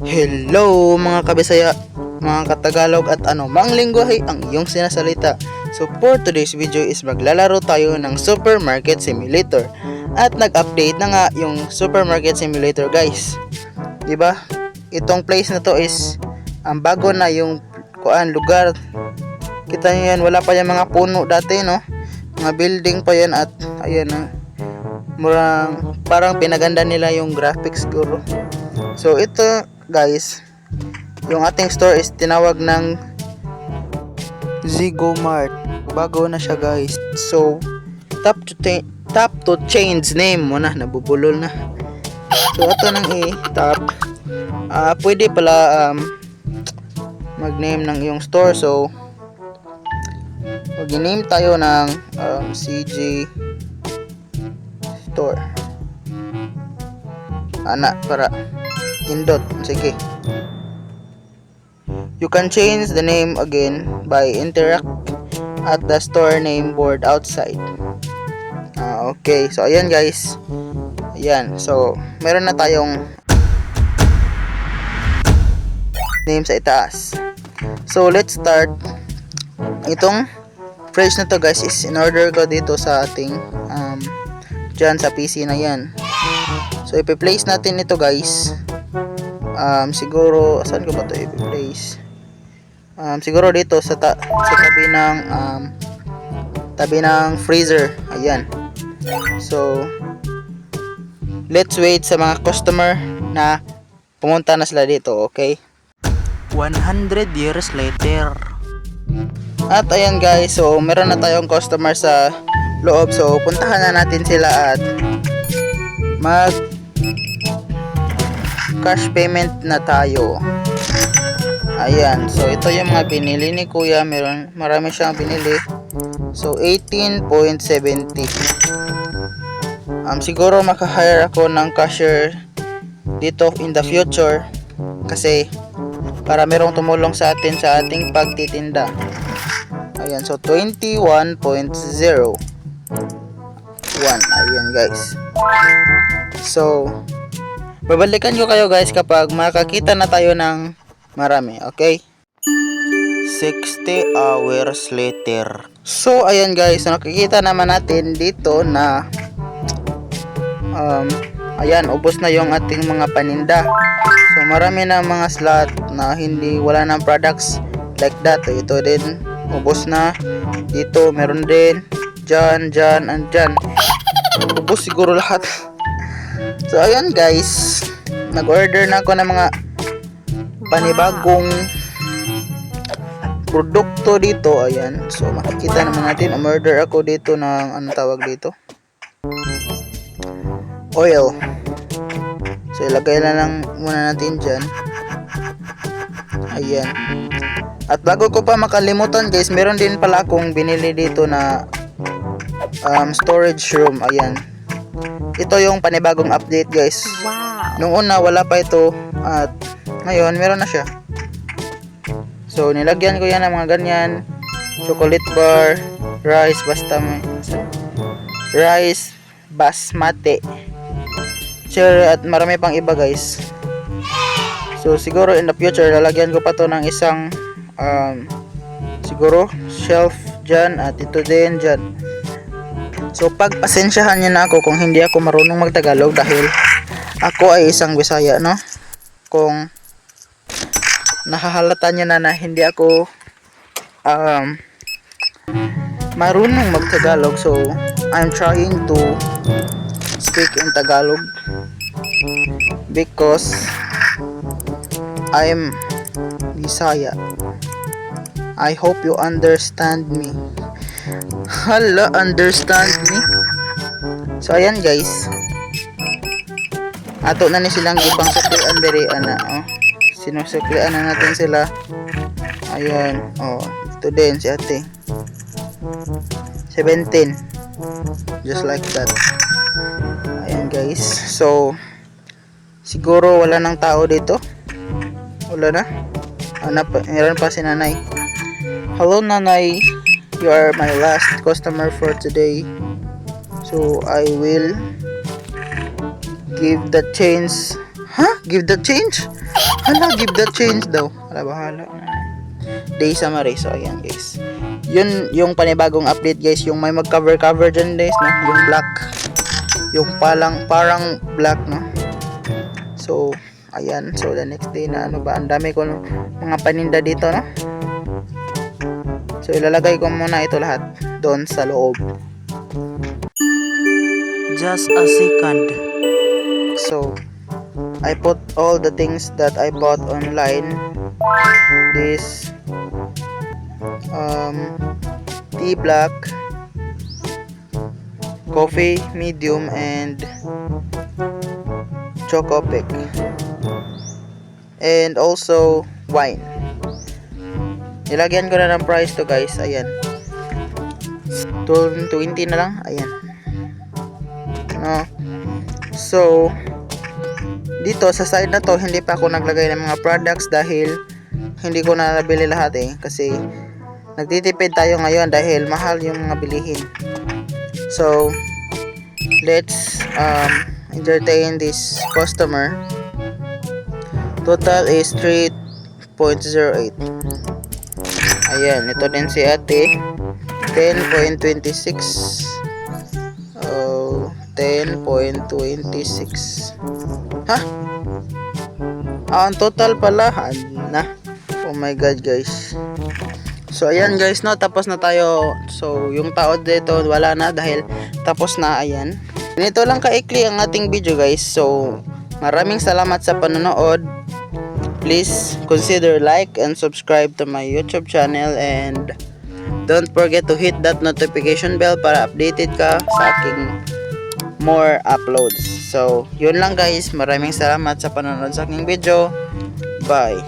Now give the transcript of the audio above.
Hello mga kabisaya, mga katagalog at mang lingwahe ang iyong sinasalita. So for today's video is maglalaro tayo ng Supermarket Simulator. At nag-update na nga yung Supermarket Simulator guys. Diba? Itong place na to is ang bago na yung lugar. Kita nyo yan, wala pa yung mga puno dati no. Mga building pa yan at ayan na. Parang pinaganda nila yung graphics siguro. So ito guys, yung ating store is tinawag ng Zigo Mart. Bago na siya guys. So tap to change name muna, nabubulol na. So ito nang i-tap. Pwede pala mag-name ng iyong store. So mag-name tayo ng CJ Store. Para indot. Sige. You can change the name again by interact at the store name board outside. Okay. So ayan guys. Ayan. So meron na tayong name sa itaas. So let's start. Itong phrase na to guys is in order ko dito sa ating dyan sa PC na yan. So ipi-place natin ito guys. Siguro saan ko ba ito ipi-place? Siguro dito sa tabi ng freezer. Ayan. So let's wait sa mga customer na pumunta na sila dito, okay? 100 years later. At ayan guys, so meron na tayong customer sa loob. So puntahan na natin sila at mag cash payment na tayo. Ayan, so ito yung mga binili ni kuya. Marami siyang binili. So 18.70. Siguro maka-hire ako ng cashier dito in the future kasi para merong tumulong sa atin sa ating pagtitinda. Ayan, so 21.01. Ayan guys. So babalikan ko kayo guys kapag makakita na tayo ng marami, okay? 60 hours later. So ayan guys, so nakikita naman natin dito na ayan, ubos na yung ating mga paninda. So marami na mga slot na wala nang products like that. Ito din, ubos na. Dito meron din, dyan, and dyan. Ubos siguro lahat. So ayan guys, nag-order na ako ng mga panibagong produkto dito. Ayan, so makikita naman natin, umorder ako dito ng ano tawag dito, oil. So ilagay na lang muna natin dyan. Ayan. At bago ko pa makalimutan guys, meron din pala akong binili dito na storage room. Ayan, ito yung panibagong update guys. Wow. Nung una wala pa ito at ngayon meron na siya. So nilagyan ko yan ng mga ganyan, chocolate bar, rice basmati, cherry at marami pang iba guys. So siguro in the future lalagyan ko pa to ng isang siguro shelf dyan at ito din dyan. So pagpasensyahan niyo na ako kung hindi ako marunong magtagalog dahil ako ay isang Bisaya, no? Kung nahahalata niyo na hindi ako marunong magtagalog, so I'm trying to speak in Tagalog because I'm Bisaya. I hope you understand me. Hala, understand me. So ayan guys, ato na ni silang ibang suklian diri ana. Sinusuklian na natin sila. Ayan, ito din si ate 17, just like that. Ayan guys, so siguro wala nang tao dito. Wala na. Meron pa si nanay. Hello nanay, you are my last customer for today, so I will give the change Ha? Give the change? Hala, give the change daw. Hala, bahala. Day summary. So, ayan guys. Yun yung panibagong update guys. Yung may mag-cover dyan guys, no? Yung black. Yung parang black, no? So, ayan. So, the next day na ano ba? Ang dami ko mga paninda dito, no? So, ilalagay ko muna ito lahat doon sa loob. Just a second. So, I put all the things that I bought online. This tea black, coffee medium, and choco pick, and also wine. Nilagyan ko na ng price to guys. Ayan, 20 na lang. Ayan, no? So dito sa side na to, hindi pa ako naglagay ng mga products dahil hindi ko na nabili lahat kasi nagtitipid tayo ngayon dahil mahal yung mga bilihin. So let's entertain this customer. Total is 3.08. Ayan, ito din si ate, 10.26. 10.26. Ha? Ang total pala na. Oh my god guys. So ayan guys, no, tapos na tayo. So yung tao dito wala na dahil tapos na. Ayan, ganito lang kaikli ang ating video guys. So maraming salamat sa panonood. Please consider like and subscribe to my YouTube channel, and don't forget to hit that notification bell para updated ka sa aking more uploads. So yun lang guys, maraming salamat sa panonood sa aking video. Bye.